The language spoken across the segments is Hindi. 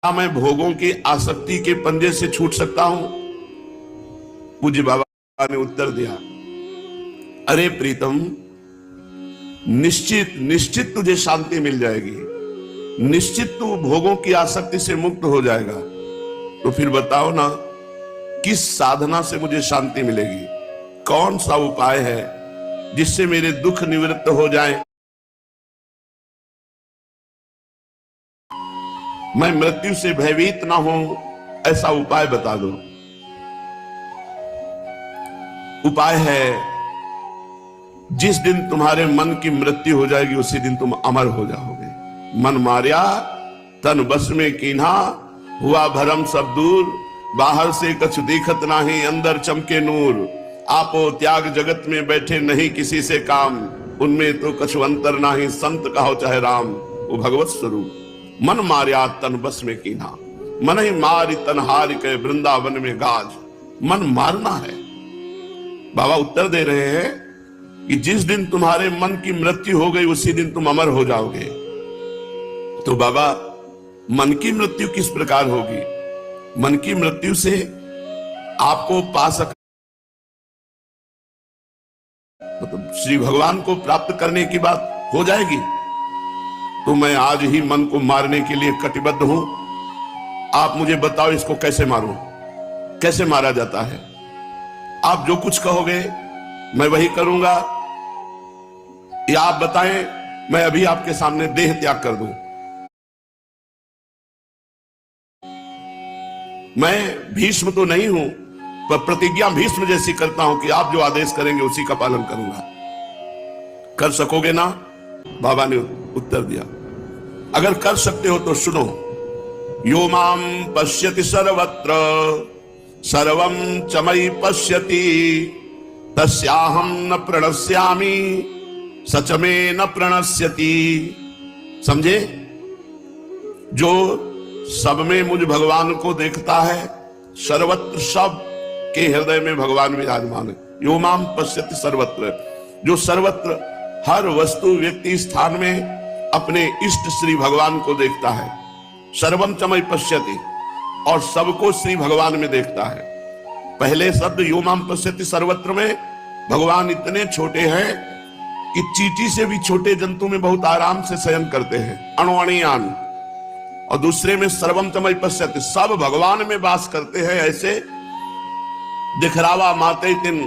क्या मैं भोगों की आसक्ति के पंजे से छूट सकता हूं? पूज्य बाबा ने उत्तर दिया, अरे प्रीतम, निश्चित निश्चित तुझे शांति मिल जाएगी, निश्चित तू भोगों की आसक्ति से मुक्त हो जाएगा। तो फिर बताओ ना, किस साधना से मुझे शांति मिलेगी? कौन सा उपाय है जिससे मेरे दुख निवृत्त हो जाए, मैं मृत्यु से भयभीत ना हूं? ऐसा उपाय बता दो। उपाय है, जिस दिन तुम्हारे मन की मृत्यु हो जाएगी उसी दिन तुम अमर हो जाओगे। मन मारिया तन बस में कीन्हा, हुआ भरम सब दूर, बाहर से कछु दिखत नाही, अंदर चमके नूर। आपो त्याग जगत में बैठे नहीं किसी से काम, उनमें तो कछु अंतर नाही, संत कहो चाहे राम। वो भगवत स्वरूप। मन मारिया तन बस में कीन्हा, मन ही मारी तन हार के वृंदावन में गाज। मन मारना है। बाबा उत्तर दे रहे हैं कि जिस दिन तुम्हारे मन की मृत्यु हो गई उसी दिन तुम अमर हो जाओगे। तो बाबा, मन की मृत्यु किस प्रकार होगी? मन की मृत्यु से आपको पा सक, मतलब श्री भगवान को प्राप्त करने की बात हो जाएगी। तो मैं आज ही मन को मारने के लिए कटिबद्ध हूं। आप मुझे बताओ, इसको कैसे मारूं? कैसे मारा जाता है? आप जो कुछ कहोगे मैं वही करूंगा, या आप बताएं मैं अभी आपके सामने देह त्याग कर दूं? मैं भीष्म तो नहीं हूं, पर प्रतिज्ञा भीष्म जैसी करता हूं कि आप जो आदेश करेंगे उसी का पालन करूंगा। कर सकोगे ना? बाबा ने उत्तर दिया, अगर कर सकते हो तो सुनो। यो माम पश्यति सर्वत्र सर्वं च मयि पश्यति, तस्याहं न प्रणश्यामि सच में न प्रणश्यति। समझे? जो सब में मुझ भगवान को देखता है, सर्वत्र सब के हृदय में भगवान विराजमान है। यो माम पश्यति सर्वत्र, जो सर्वत्र हर वस्तु व्यक्ति स्थान में अपने इष्ट श्री भगवान को देखता है। सर्वम च मयि पश्यति, और सबको श्री भगवान में देखता है। पहले शब्द यो माम पश्यति सर्वत्र में भगवान इतने छोटे हैं कि चींटी से भी छोटे जंतु में बहुत आराम से शयन करते हैं, अणुअणियान। और दूसरे में सर्वम च मयि पश्यति, सब भगवान में वास करते हैं। ऐसे दिखरावा माते तिन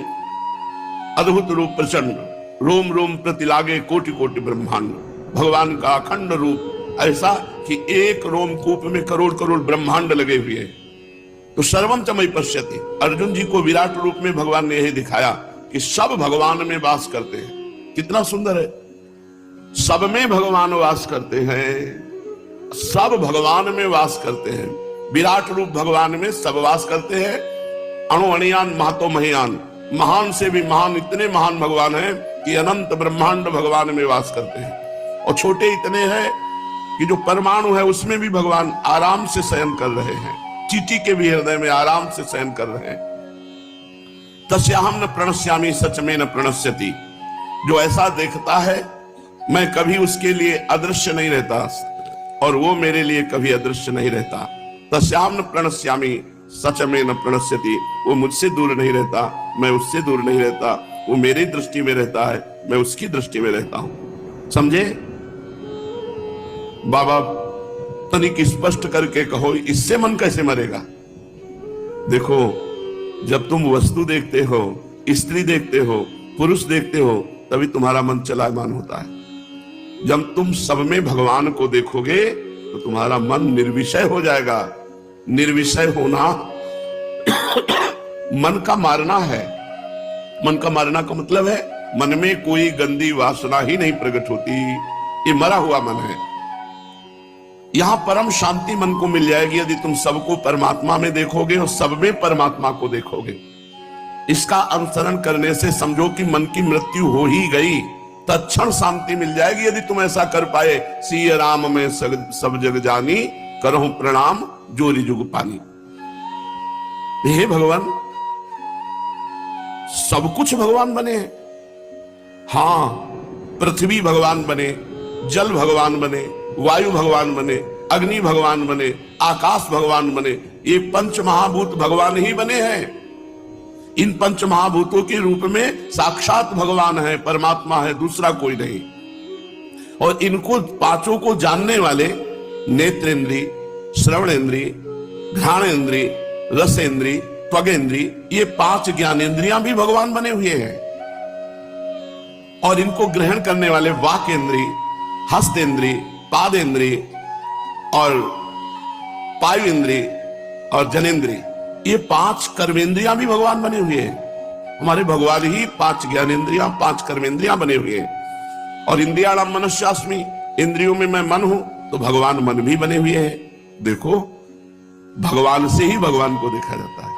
अद्भुत रूप प्रचंड, रोम रोम प्रति लागे कोटि कोटि ब्रह्मांड। भगवान का अखंड रूप ऐसा कि एक रोम कूप में करोड़ करोड़ ब्रह्मांड लगे हुए हैं। तो सर्वम च मयि पश्यति, अर्जुन जी को विराट रूप में भगवान ने यही दिखाया कि सब भगवान में वास करते हैं। कितना सुंदर है! सब में भगवान वास करते हैं, सब भगवान में वास करते हैं। विराट रूप भगवान में सब वास करते हैं। अणुअणियान महतो महियान, महान से भी महान, इतने महान भगवान हैं कि अनंत ब्रह्मांड भगवान में वास करते हैं। और छोटे इतने हैं कि जो परमाणु है उसमें भी भगवान आराम से शयन कर रहे हैं। चींटी के भी हृदय में आराम से शयन कर रहे हैं। तस्याहं न प्रणश्यामि सच में न प्रणश्यति, जो ऐसा देखता है मैं कभी उसके लिए अदृश्य नहीं रहता, और वो मेरे लिए कभी अदृश्य नहीं रहता। तस्याहं न प्रणश्यामि सच में न प्रणश्यति, वो मुझसे दूर नहीं रहता, मैं उससे दूर नहीं रहता। वो मेरी दृष्टि में रहता है, मैं उसकी दृष्टि में रहता हूं। समझे? बाबा तनिक स्पष्ट करके कहो, इससे मन कैसे मरेगा? देखो, जब तुम वस्तु देखते हो, स्त्री देखते हो, पुरुष देखते हो, तभी तुम्हारा मन चलायमान होता है। जब तुम सब में भगवान को देखोगे तो तुम्हारा मन निर्विषय हो जाएगा। निर्विषय होना मन का मारना है। मन का मारना का मतलब है मन में कोई गंदी वासना ही नहीं प्रकट होती। ये मरा हुआ मन है। यहां परम शांति मन को मिल जाएगी यदि तुम सबको परमात्मा में देखोगे और सब में परमात्मा को देखोगे। इसका अनुसरण करने से समझो कि मन की मृत्यु हो ही गई, तत्क्षण शांति मिल जाएगी यदि तुम ऐसा कर पाए। सिय राम में सब जग जानी, करहूं प्रणाम जोरी जुग पानी। हे भगवान, सब कुछ भगवान बने हैं। हाँ, पृथ्वी भगवान बने, जल भगवान बने, वायु भगवान बने, अग्नि भगवान बने, आकाश भगवान बने, ये पंच महाभूत भगवान ही बने हैं। इन पंच महाभूतों के रूप में साक्षात भगवान है, परमात्मा है, दूसरा कोई नहीं। और इनको पांचों को जानने वाले नेत्रेंद्रिय, श्रवणेंद्रिय, घ्राणेंद्रिय, रसेंद्रिय, त्वगेंद्रिय, ये 5 ज्ञानेंद्रियां भी भगवान बने हुए हैं। और इनको ग्रहण करने वाले वाकेंद्रिय, हस्तेंद्रिय, पादेंद्रिय और पायुएंद्रिय और जनेंद्रिय, ये 5 कर्मेंद्रियां भी भगवान बने हुए हैं। हमारे भगवान ही 5 ज्ञानेंद्रियां, 5 कर्मेंद्रियां बने हुए हैं। और इंद्रियाणाम मनस्यास्मि, इंद्रियों में मैं मन हूं, तो भगवान मन भी बने हुए हैं। देखो, भगवान से ही भगवान को देखा जाता है।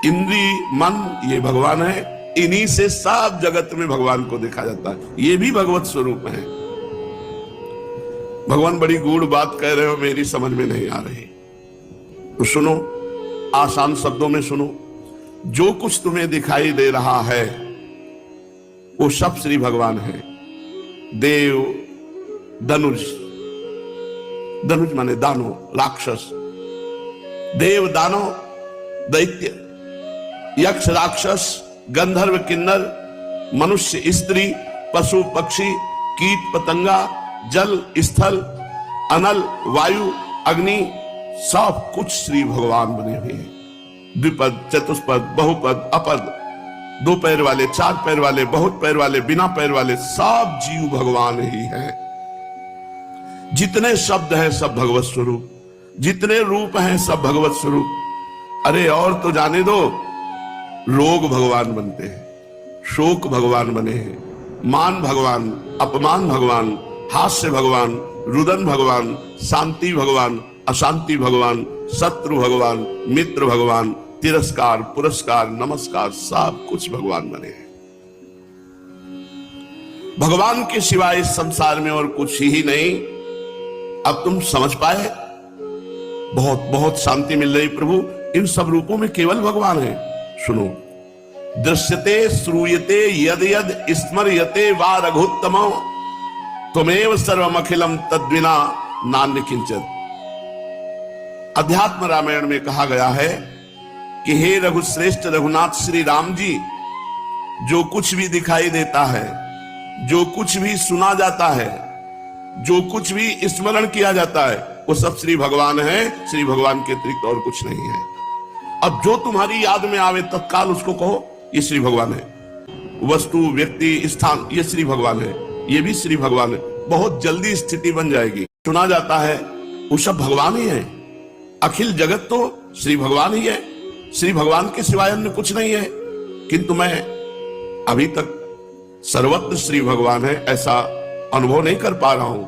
इंद्रिय, मन, ये भगवान है, इन्हीं से सब जगत में भगवान को देखा जाता है। ये भी भगवत स्वरूप है। भगवान बड़ी गूढ़ बात कह रहे हो, मेरी समझ में नहीं आ रही, तो सुनो, आसान शब्दों में सुनो। जो कुछ तुम्हें दिखाई दे रहा है वो सब श्री भगवान है। देव, धनुष, धनुष माने दानव, राक्षस, देव, दानव, दैत्य, यक्ष, राक्षस, गंधर्व, किन्नर, मनुष्य, स्त्री, पशु, पक्षी, कीट, पतंगा, जल, स्थल, अनल, वायु, अग्नि, सब कुछ श्री भगवान बने हुए हैं। द्विपद, चतुष्पद, बहुपद, अपद, 2 पैर वाले, 4 पैर वाले, बहुत पैर वाले, बिना पैर वाले, सब जीव भगवान ही हैं। जितने शब्द हैं सब भगवत स्वरूप, जितने रूप हैं सब भगवत स्वरूप। अरे और तो जाने दो, रोग भगवान बनते हैं, शोक भगवान बने हैं, मान भगवान, अपमान भगवान, हास्य भगवान, रुदन भगवान, शांति भगवान, अशांति भगवान, शत्रु भगवान, मित्र भगवान, तिरस्कार, पुरस्कार, नमस्कार, सब कुछ भगवान बने हैं। भगवान के सिवाय इस संसार में और कुछ ही नहीं। अब तुम समझ पाए? बहुत बहुत शांति मिल रही प्रभु, इन सब रूपों में केवल भगवान है। सुनो, दृश्यते श्रूयते यद यद स्मर्यते वा रघुत्तमो त्वमेव सर्वमखिलम तद्विना नान्य किंचित्। अध्यात्म रामायण में कहा गया है कि हे रघुश्रेष्ठ रघुनाथ श्री राम जी, जो कुछ भी दिखाई देता है, जो कुछ भी सुना जाता है, जो कुछ भी स्मरण किया जाता है, वो सब श्री भगवान है। श्री भगवान के अतिरिक्त और कुछ नहीं है। अब जो तुम्हारी याद में आवे तत्काल उसको कहो ये श्री भगवान है। वस्तु, व्यक्ति, स्थान, ये श्री भगवान है, ये भी श्री भगवान है। बहुत जल्दी स्थिति बन जाएगी। सुना जाता है वो सब भगवान ही है। अखिल जगत तो श्री भगवान ही है, श्री भगवान के सिवाय अन्य कुछ नहीं है। किंतु मैं अभी तक सर्वत्र श्री भगवान है ऐसा अनुभव नहीं कर पा रहा हूं।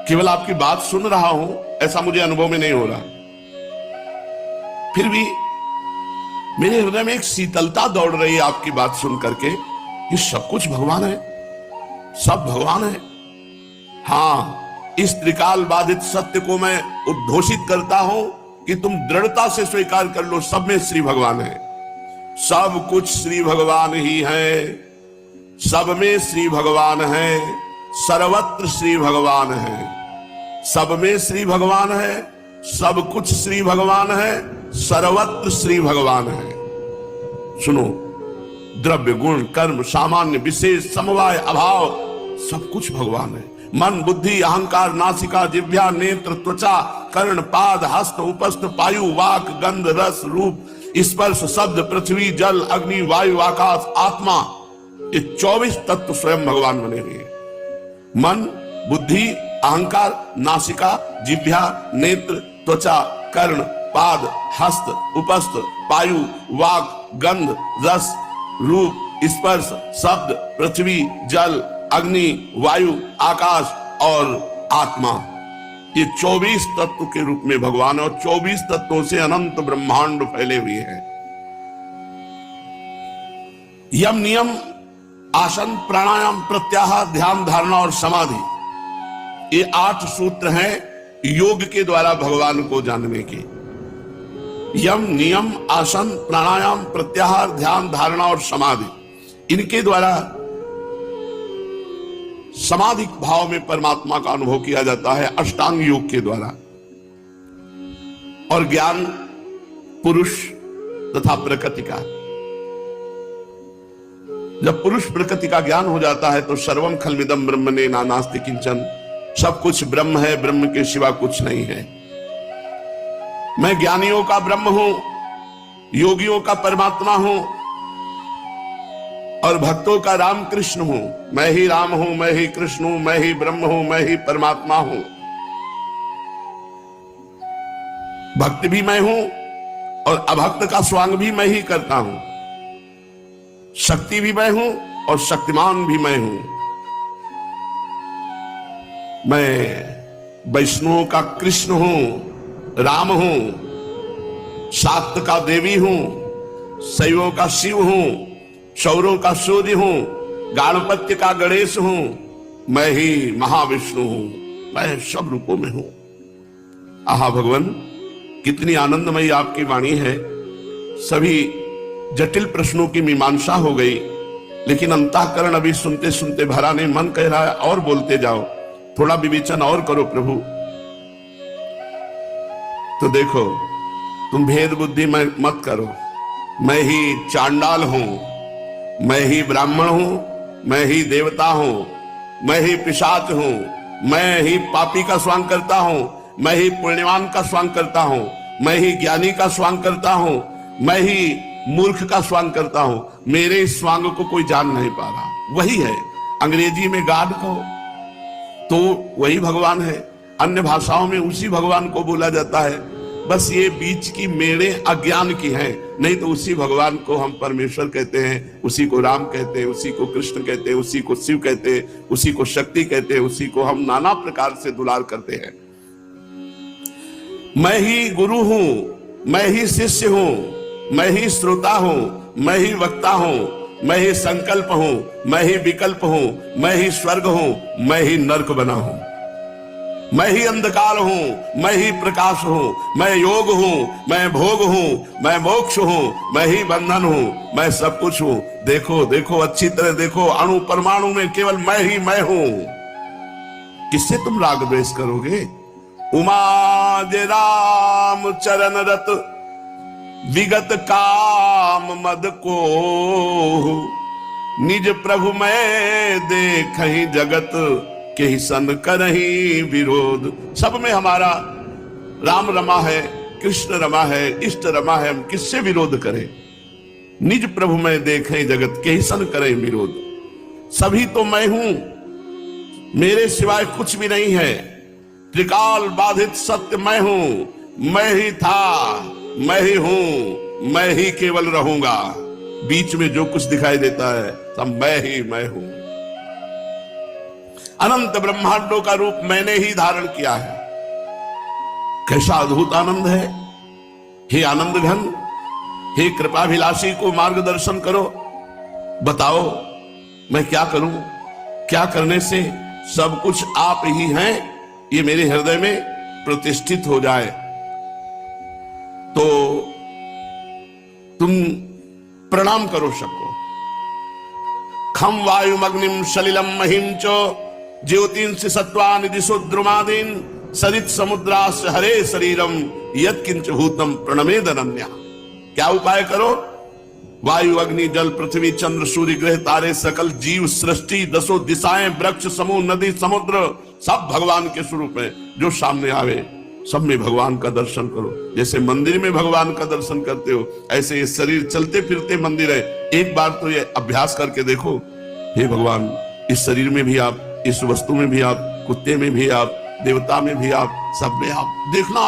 केवल आपकी बात सुन रहा हूं, ऐसा मुझे अनुभव में नहीं हो रहा। फिर भी मेरे हृदय में एक शीतलता दौड़ रही है आपकी बात सुन करके। ये सब कुछ भगवान है, सब भगवान है। हां, इस त्रिकाल बाधित सत्य को मैं उद्घोषित करता हूं कि तुम दृढ़ता से स्वीकार कर लो, सब में श्री भगवान है। सब कुछ श्री भगवान ही है, सब में श्री भगवान है, सर्वत्र श्री भगवान है, सब में श्री भगवान है, सब कुछ श्री भगवान है, सर्वत्र श्री भगवान है। सुनो, द्रव्य, गुण, कर्म, सामान्य, विशेष, समवाय, अभाव, सब कुछ भगवान है। मन, बुद्धि, अहंकार, नासिका, जिह्वा, नेत्र, त्वचा, कर्ण, पाद, हस्त, उपस्थ, पायु, वाक, गंध, रस, रूप, स्पर्श, शब्द, पृथ्वी, जल, अग्नि, वायु, आकाश, आत्मा, ये 24 तत्व स्वयं भगवान बने हुए हैं। मन, बुद्धि, अहंकार, नासिका, जिह्वा, नेत्र, त्वचा, कर्ण, पाद, हस्त, उपस्थ, पायु, वाक, गंध, रस, रूप, स्पर्श, शब्द, पृथ्वी, जल, अग्नि, वायु, आकाश और आत्मा, ये 24 तत्व के रूप में भगवान और 24 तत्वों से अनंत ब्रह्मांड फैले हुए हैं। यम, नियम, आसन, प्राणायाम, प्रत्याहार, ध्यान, धारणा और समाधि, ये 8 सूत्र हैं योग के द्वारा भगवान को जानने के। यम, नियम, आसन, प्राणायाम, प्रत्याहार, ध्यान, धारणा और समाधि, इनके द्वारा समाधि भाव में परमात्मा का अनुभव किया जाता है अष्टांग योग के द्वारा। और ज्ञान पुरुष तथा प्रकृति का। जब पुरुष प्रकृति का ज्ञान हो जाता है तो सर्वम खलमिदम ब्रह्मणे नानास्ति किंचन, सब कुछ ब्रह्म है, ब्रह्म के सिवा कुछ नहीं है। मैं ज्ञानियों का ब्रह्म हूं, योगियों का परमात्मा हूं और भक्तों का राम कृष्ण हूं। मैं ही राम हूं, मैं ही कृष्ण हूं, मैं ही ब्रह्म हूं, मैं ही परमात्मा हूं। भक्ति भी मैं हूं और अभक्त का स्वांग भी मैं ही करता हूं। शक्ति भी मैं हूं और शक्तिमान भी मैं हूं। मैं वैष्णवों का कृष्ण हूं, राम हूं, शाक्त का देवी हूं, शैवों का शिव हूं, शौरों का सूर्य हूं, गणपत्य का गणेश हूं, मैं ही महाविष्णु हूं। मैं सब रूपों में हूं। आहा भगवान, कितनी आनंदमयी आपकी वाणी है। सभी जटिल प्रश्नों की मीमांसा हो गई, लेकिन अंतःकरण अभी सुनते सुनते भरा नहीं। मन कह रहा है और बोलते जाओ, थोड़ा विवेचन और करो प्रभु। तो देखो, तुम भेद बुद्धि में मत करो। मैं ही चांडाल हूं, मैं ही ब्राह्मण हूं, मैं ही देवता हूं, मैं ही पिशाच हूं, मैं ही पापी का स्वांग करता हूं, मैं ही पुण्यवान का स्वांग करता हूं, मैं ही ज्ञानी का स्वांग करता हूं, मैं ही मूर्ख का स्वांग करता हूं। मेरे इस स्वांग को कोई जान नहीं पा रहा। वही है, अंग्रेजी में गॉड को तो वही भगवान है, अन्य भाषाओं में उसी भगवान को बोला जाता है। बस ये बीच की मेरे अज्ञान की है, नहीं तो उसी भगवान को हम परमेश्वर कहते हैं, उसी को राम कहते हैं, उसी को कृष्ण कहते हैं, उसी को शिव कहते हैं, उसी को शक्ति कहते हैं, उसी को हम नाना प्रकार से दुलार करते हैं। मैं ही गुरु हूं, मैं ही शिष्य हूं, मैं ही श्रोता हूं, मैं ही वक्ता हूं, मैं ही संकल्प हूं, मैं ही विकल्प हूं, मैं ही स्वर्ग हूं, मैं ही नरक बना हूं। मैं ही अंधकार हूं, मैं ही प्रकाश हूं, मैं योग हूं, मैं भोग हूं, मैं मोक्ष हूं, मैं ही बंधन हूं, मैं सब कुछ हूं। देखो देखो, अच्छी तरह देखो, अणु परमाणु में केवल मैं ही मैं हूं। किससे तुम राग द्वेष करोगे? उमा जे राम चरण रत विगत काम मद को, निज प्रभु मैं देखहि जगत के ही सन करही विरोध। सब में हमारा राम रमा है, कृष्ण रमा है, इष्ट रमा है, हम किससे विरोध करें? निज प्रभु में देखें जगत के ही सन करें विरोध। सभी तो मैं हूं, मेरे सिवाय कुछ भी नहीं है। त्रिकाल बाधित सत्य मैं हूं, मैं ही था, मैं ही हूं, मैं ही केवल रहूंगा। बीच में जो कुछ दिखाई देता है सब मैं ही मैं हूं। अनंत ब्रह्मांडों का रूप मैंने ही धारण किया है। कैसा अद्भुत आनंद है। हे आनंद घन, हे कृपाभिलाषी को मार्गदर्शन करो। बताओ मैं क्या करूं? क्या करने से सब कुछ आप ही हैं ये मेरे हृदय में प्रतिष्ठित हो जाए? तो तुम प्रणाम करो सबको। खम वायुमग्निम सलिलम महिम चो ज्योतिंस सत्वानि दिशो द्रुमादीन सरित समुद्रास हरे शरीरम यत्किंच भूतम प्रणमेद अनन्या। क्या उपाय करो? वायु अग्नि जल पृथ्वी चंद्र सूर्य ग्रह तारे सकल जीव सृष्टि दसों दिशाएं वृक्ष समूह नदी समुद्र सब भगवान के स्वरूप में। जो सामने आवे सब में भगवान का दर्शन करो। जैसे मंदिर में भगवान का दर्शन करते हो, ऐसे ये शरीर चलते फिरते मंदिर है। एक बार तो ये अभ्यास करके देखो, हे भगवान, इस शरीर में भी आप, इस वस्तु में भी आप, कुत्ते में भी आप, देवता में भी आप, सब में आप। देखना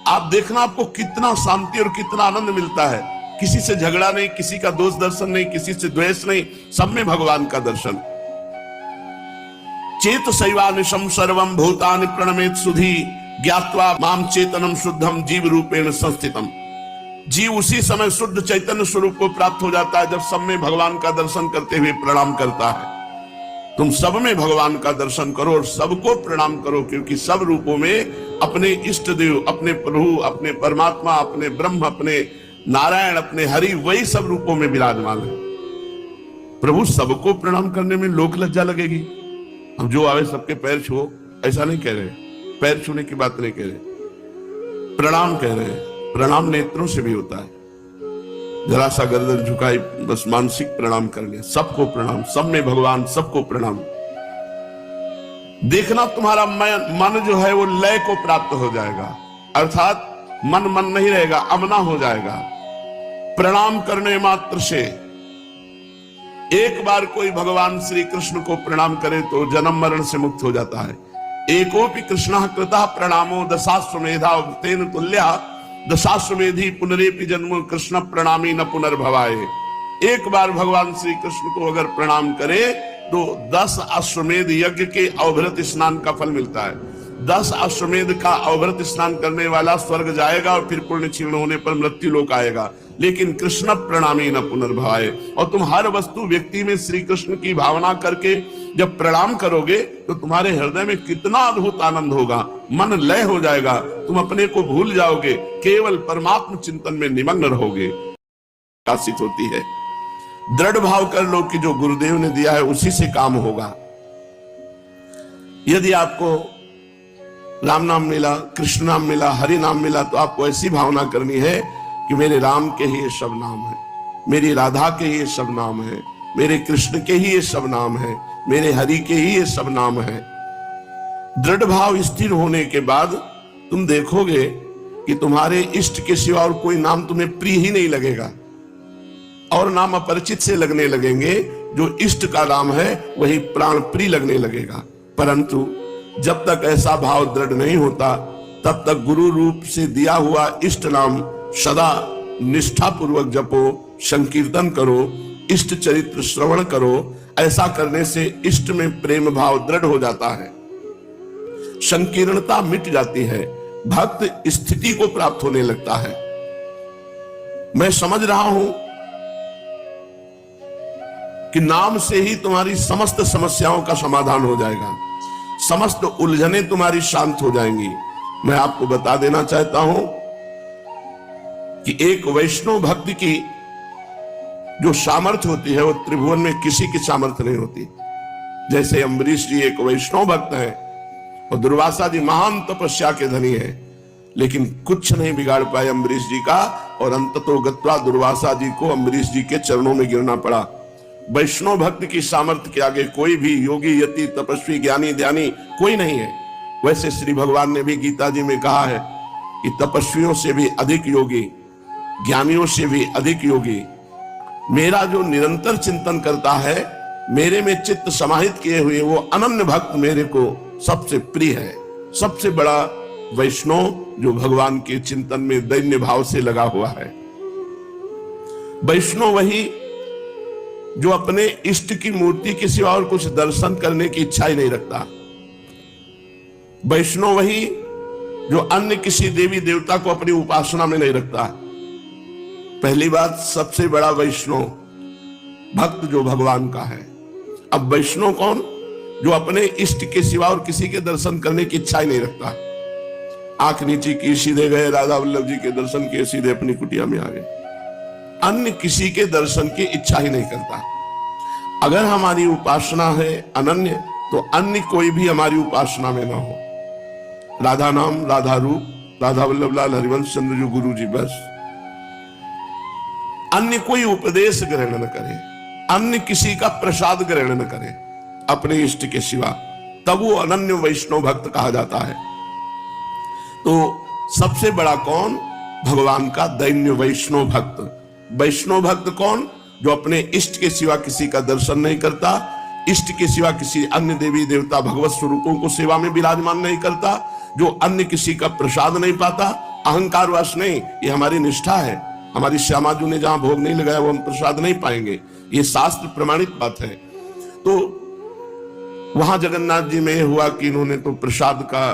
आप देखना आपको कितना शांति और कितना आनंद मिलता है। किसी से झगड़ा नहीं, किसी का दोष दर्शन नहीं, किसी से द्वेष नहीं, सब में भगवान का दर्शन। चेत शैवानिशम सर्वम भूतानि प्रणमेत सुधी ज्ञात्वा माम चेतनम शुद्धम जीव रूपेण संस्थितम। जीव उसी समय शुद्ध चैतन्य स्वरूप को प्राप्त हो जाता है जब सब में भगवान का दर्शन करते हुए प्रणाम करता है। तुम सब में भगवान का दर्शन करो और सबको प्रणाम करो, क्योंकि सब रूपों में अपने इष्ट देव, अपने प्रभु, अपने परमात्मा, अपने ब्रह्म, अपने नारायण, अपने हरि, वही सब रूपों में विराजमान है। प्रभु सबको प्रणाम करने में लोक लज्जा लगेगी, हम जो आवे सबके पैर छुओ ऐसा नहीं कह रहे, पैर छूने की बात नहीं कह रहे, प्रणाम कह रहे हैं। प्रणाम नेत्रों से भी होता है, जरा सा गर्दन झुकाई, बस मानसिक प्रणाम कर लिया, सबको प्रणाम, सब में भगवान, सबको प्रणाम। देखना तुम्हारा मन जो है वो लय को प्राप्त हो जाएगा, अर्थात मन नहीं रहेगा, अमना हो जाएगा। प्रणाम करने मात्र से, एक बार कोई भगवान श्री कृष्ण को प्रणाम करे तो जन्म मरण से मुक्त हो जाता है। एकोपि कृष्णः कृतः प्रणामो दशाश्वमेधा तेन तुल्यः दशाश्वमेधी पुनरेपि जन्म कृष्ण प्रणामी न पुनर्भवाए। एक बार भगवान श्री कृष्ण को अगर प्रणाम करे तो 10 अश्वमेध यज्ञ के अवभृत स्नान का फल मिलता है। 10 अश्वमेध का अवभृत स्नान करने वाला स्वर्ग जाएगा और फिर पुण्य क्षीण होने पर मृत्यु लोक आएगा, लेकिन कृष्ण प्रणामी न पुनर्भवाए। और तुम हर वस्तु व्यक्ति में श्री कृष्ण की भावना करके जब प्रणाम करोगे तो तुम्हारे हृदय में कितना अद्भुत आनंद होगा, मन लय हो जाएगा, तुम अपने को भूल जाओगे, केवल परमात्म चिंतन में निमग्न रहोगे। प्रकाशित होती है। दृढ़ भाव कर लो कि जो गुरुदेव ने दिया है उसी से काम होगा। यदि आपको राम नाम मिला, कृष्ण नाम मिला, हरि नाम मिला, तो आपको ऐसी भावना करनी है कि मेरे राम के ही ये सब नाम है, मेरी राधा के ही ये सब नाम है, मेरे कृष्ण के ही ये सब नाम है, मेरे हरि के ही ये सब नाम है। दृढ़ भाव स्थिर होने के बाद तुम देखोगे कि तुम्हारे इष्ट के सिवा और कोई नाम तुम्हें प्रिय ही नहीं लगेगा, और नाम अपरिचित से लगने लगेंगे। जो इष्ट का नाम है वही प्राण प्रिय लगने लगेगा। परंतु जब तक ऐसा भाव दृढ़ नहीं होता तब तक गुरु रूप से दिया हुआ इष्ट नाम सदा निष्ठा पूर्वक जपो, संकीर्तन करो, इष्ट चरित्र श्रवण करो। ऐसा करने से इष्ट में प्रेम भाव दृढ़ हो जाता है, संकीर्णता मिट जाती है, भक्त स्थिति को प्राप्त होने लगता है। मैं समझ रहा हूं कि नाम से ही तुम्हारी समस्त समस्याओं का समाधान हो जाएगा, समस्त उलझने तुम्हारी शांत हो जाएंगी। मैं आपको बता देना चाहता हूं कि एक वैष्णव भक्त की जो सामर्थ्य होती है वो त्रिभुवन में किसी की सामर्थ्य नहीं होती। जैसे अम्बरीश जी एक वैष्णव भक्त हैं और दुर्वासा जी महान तपस्या के धनी हैं, लेकिन कुछ नहीं बिगाड़ पाए अम्बरीश जी का, और अंततो गत्वा दुर्वासा जी को अम्बरीश जी के चरणों में गिरना पड़ा। वैष्णव भक्त की सामर्थ्य के आगे कोई भी योगी, यति, तपस्वी, ज्ञानी, ध्यानी कोई नहीं है। वैसे श्री भगवान ने भी गीता जी में कहा है कि तपस्वियों से भी अधिक योगी, ज्ञानियों से भी अधिक योगी मेरा जो निरंतर चिंतन करता है, मेरे में चित्त समाहित किए हुए वो अनन्य भक्त मेरे को सबसे प्रिय है। सबसे बड़ा वैष्णव जो भगवान के चिंतन में दैन्य भाव से लगा हुआ है। वैष्णव वही जो अपने इष्ट की मूर्ति के सिवा और कुछ दर्शन करने की इच्छा ही नहीं रखता। वैष्णव वही जो अन्य किसी देवी देवता को अपनी उपासना में नहीं रखता। पहली बात, सबसे बड़ा वैष्णव भक्त जो भगवान का है। अब वैष्णव कौन? जो अपने इष्ट के सिवा और किसी के दर्शन करने की इच्छा ही नहीं रखता। आंख नीची की, सीधे गए राधा वल्लभ जी के दर्शन किए, सीधे अपनी कुटिया में आ गए, अन्य किसी के दर्शन की इच्छा ही नहीं करता। अगर हमारी उपासना है अनन्य, तो अन्य कोई भी हमारी उपासना में ना हो। राधा नाम, राधा रूप, राधा वल्लभ लाल हरिवंश चंद्र जो गुरु जी, बस। अन्य कोई उपदेश ग्रहण न करे, अन्य किसी का प्रसाद ग्रहण न करे अपने इष्ट के सिवा, तब वो अनन्य वैष्णव भक्त कहा जाता है। तो सबसे बड़ा कौन? भगवान का दैन्य वैष्णव भक्त। वैष्णव भक्त कौन? जो अपने इष्ट के सिवा किसी का दर्शन नहीं करता, इष्ट के सिवा किसी अन्य देवी देवता भगवत स्वरूपों को सेवा में विराजमान नहीं करता, जो अन्य किसी का प्रसाद नहीं पाता। अहंकार वश नहीं, ये हमारी निष्ठा है। हमारी श्यामाजू ने जहां भोग नहीं लगाया वो हम प्रसाद नहीं पाएंगे, ये शास्त्र प्रमाणित बात है। तो वहां जगन्नाथ जी में हुआ कि इन्होंने तो प्रसाद का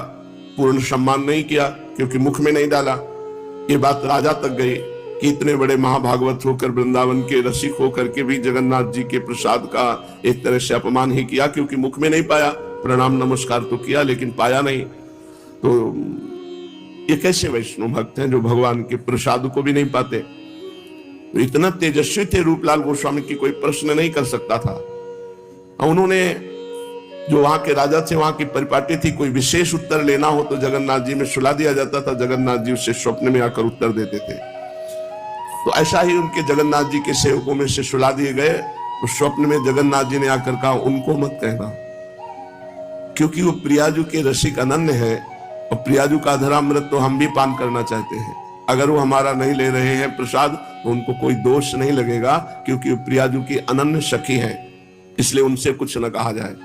पूर्ण सम्मान नहीं किया, क्योंकि मुख में नहीं डाला। ये बात राजा तक गई कि इतने बड़े महाभागवत होकर, वृंदावन के रसिक होकर के भी जगन्नाथ जी के प्रसाद का एक तरह से अपमान ही किया, क्योंकि मुख में नहीं पाया। प्रणाम नमस्कार तो किया लेकिन पाया नहीं। तो ये कैसे वैष्णव भक्त हैं जो भगवान के प्रसाद को भी नहीं पाते? तो इतना तेजस्वी थे रूपलाल गोस्वामी की कोई प्रश्न नहीं कर सकता था। उन्होंने जो वहां के राजा थे, वहां की परिपाटी थी, कोई विशेष उत्तर लेना हो तो जगन्नाथ जी में सुला दिया जाता था, जगन्नाथ जी उससे स्वप्न में आकर उत्तर देते थे। तो ऐसा ही उनके जगन्नाथ जी के सेवकों में से सुला दिए गए। उस स्वप्न में जगन्नाथ जी ने आकर कहा उनको मत कहना, क्योंकि वो प्रियाजू के रसिक अनन्य है और प्रियाजू का अधरामृत तो हम भी पान करना चाहते हैं। अगर वो हमारा नहीं ले रहे हैं प्रसाद तो उनको कोई दोष नहीं लगेगा, क्योंकि वो प्रियाजू की अनन्य सखी है, इसलिए उनसे कुछ न कहा जाए।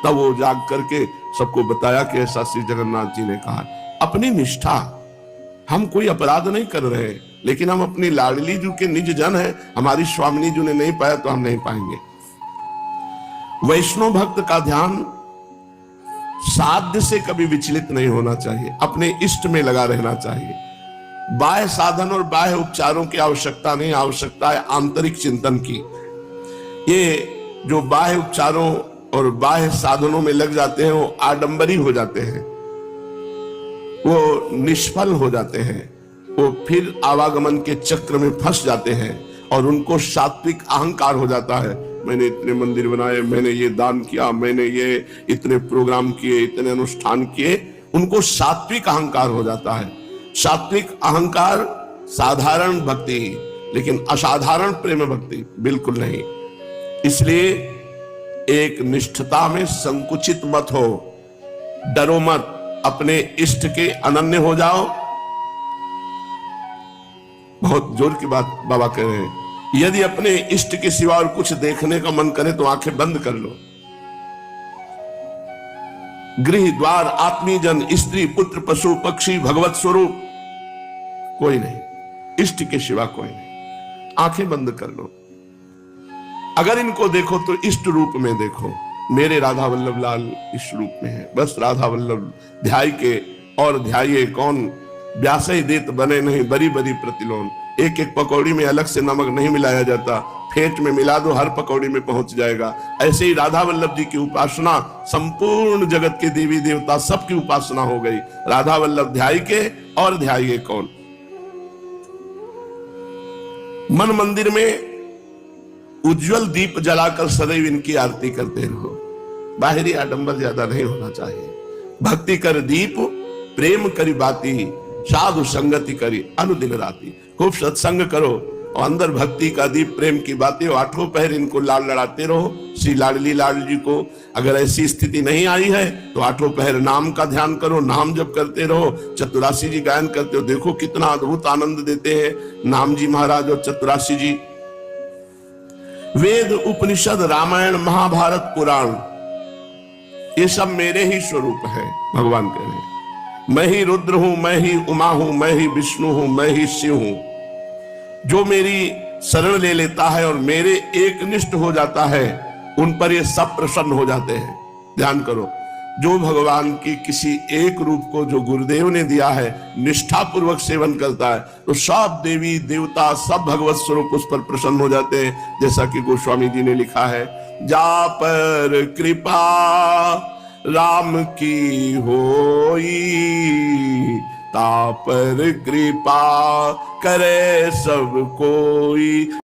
तब वो जाग करके सबको बताया कि ऐसा श्री जगन्नाथ जी ने कहा। अपनी निष्ठा, हम कोई अपराध नहीं कर रहे, लेकिन हम अपनी लाडली जू के निज जन है, हमारी स्वामिनी जू ने नहीं पाया तो हम नहीं पाएंगे। वैष्णव भक्त का ध्यान साध्य से कभी विचलित नहीं होना चाहिए, अपने इष्ट में लगा रहना चाहिए। बाह्य साधन और बाह्य उपचारों की आवश्यकता नहीं, आवश्यकता है आंतरिक चिंतन की। ये जो बाह्य उपचारों और बाह्य साधनों में लग जाते हैं वो आडंबरी हो जाते हैं, वो निष्फल हो जाते हैं, वो फिर आवागमन के चक्र में फंस जाते हैं और उनको सात्विक अहंकार हो जाता है। मैंने इतने मंदिर बनाए, मैंने ये दान किया, मैंने ये इतने प्रोग्राम किए, इतने अनुष्ठान किए, उनको सात्विक अहंकार हो जाता है। सात्विक अहंकार साधारण भक्ति, लेकिन असाधारण प्रेम भक्ति बिल्कुल नहीं। इसलिए एक निष्ठता में संकुचित मत हो, डरो मत, अपने इष्ट के अनन्य हो जाओ। बहुत जोर की बात बाबा कह रहे हैं, यदि अपने इष्ट के सिवा और कुछ देखने का मन करे तो आंखें बंद कर लो। गृह द्वार आत्मीय जन स्त्री पुत्र पशु पक्षी भगवत स्वरूप कोई नहीं, इष्ट के सिवा कोई नहीं, आंखें बंद कर लो। अगर इनको देखो तो इष्ट रूप में देखो, मेरे राधा वल्लभ लाल इस रूप में है, बस राधा वल्लभ ध्याय के और ध्याये कौन, व्यासई देत बने नहीं बरी बरी प्रतिलोन। एक एक पकौड़ी में अलग से नमक नहीं मिलाया जाता, फेंट में मिला दो हर पकौड़ी में पहुंच जाएगा। ऐसे ही राधा वल्लभ जी की उपासना संपूर्ण जगत के देवी देवता सबकी उपासना हो गई, राधा वल्लभ ध्याय के और ध्याये कौन। मन मंदिर में उज्जवल दीप जलाकर सदैव इनकी आरती करते रहो, बाहरी आडंबर ज्यादा नहीं होना चाहिए। भक्ति कर दीप प्रेम करी बाती, साधु संगति करी अनुदिन राती। खूब सत्संग करो और अंदर भक्ति का दीप प्रेम की बातें, आठों पहर इनको लाल लड़ाते रहो। श्री लाडली लाल जी को अगर ऐसी स्थिति नहीं आई है तो आठों पहर नाम का ध्यान करो, नाम जप करते रहो। चतुरासी जी गायन करते हो, देखो कितना अद्भुत आनंद देते हैं नाम जी महाराज और चतुरासी जी। वेद उपनिषद रामायण महाभारत पुराण ये सब मेरे ही स्वरूप है, भगवान कह रहे हैं। मैं ही रुद्र हूं, मैं ही उमा हूं, मैं ही विष्णु हूं, मैं ही शिव हूं। जो मेरी शरण ले लेता है और मेरे एक निष्ठ हो जाता है, उन पर ये सब प्रसन्न हो जाते हैं। ध्यान करो, जो भगवान की किसी एक रूप को जो गुरुदेव ने दिया है निष्ठा पूर्वक सेवन करता है तो सब देवी देवता सब भगवत स्वरूप उस पर प्रसन्न हो जाते हैं। जैसा कि गोस्वामी जी ने लिखा है, जा पर कृपा राम की होई, ता पर कृपा करे सब कोई।